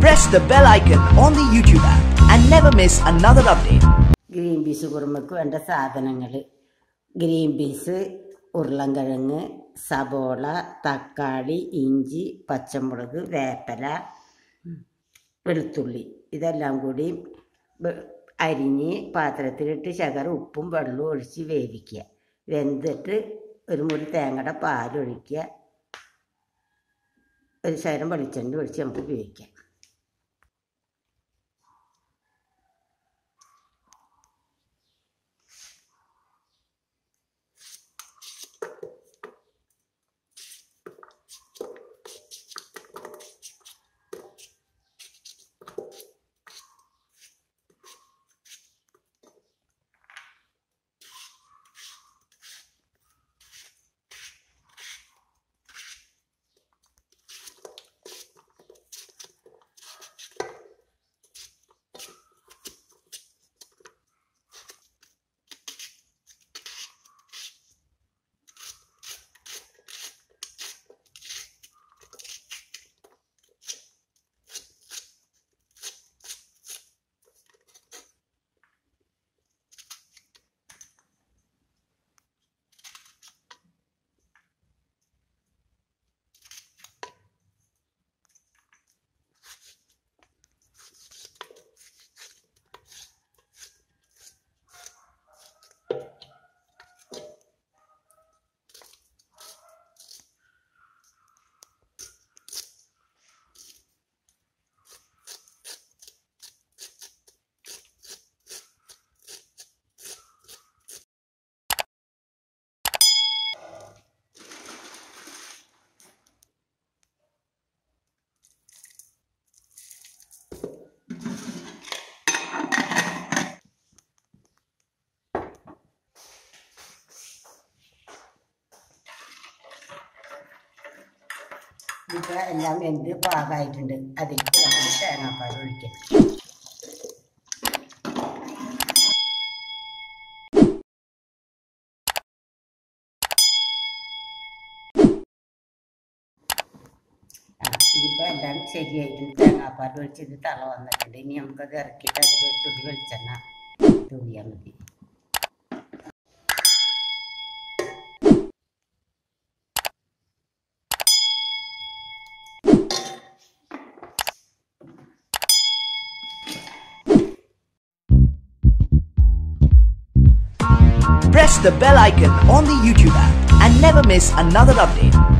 Press the bell icon on the YouTube app and never miss another update. Green beans കുറുമക്ക് വേണ്ട സാധനങ്ങൾ green peas ഉരുളൻകിഴങ്ങ് സബോള തക്കാളി ഇഞ്ചി പച്ചമുളക് വേപ്പില വെളുത്തുള്ളി ഇതെല്ലാം കൂടി അരിഞ്ഞ് പാത്രത്തിലിട്ട് ശകലം ഉപ്പും വെള്ളവും ഒഴിച്ച് വേവിക്കുക. വെന്തിട്ട് ഒരു മുറി തേങ്ങയുടെ പാലൊഴിക്കുക. ഒരു ശകലം വെളിച്ചെണ്ണ ഒഴിച്ച് നമുക്ക് ഉപയോഗിക്കാം. ഇപ്പോൾ എല്ലാം വെന്ത് പാകമായിട്ടുണ്ട്. അതിലേക്ക് നമ്മൾ തേങ്ങാപ്പാൽ ഒഴിക്കാം. ഇതിപ്പോൾ എല്ലാം ശരിയായിട്ടുണ്ട്. തേങ്ങാപ്പാൽ ഒഴിച്ചിട്ട് തള വന്നിട്ടുണ്ട്. ഇനി നമുക്കത് ഇറക്കിയിട്ട് അതിൽ തുള്ളി വെളിച്ചെണ്ണ തൂവിയാൽ മതി. Press the bell icon on the YouTube app and never miss another update.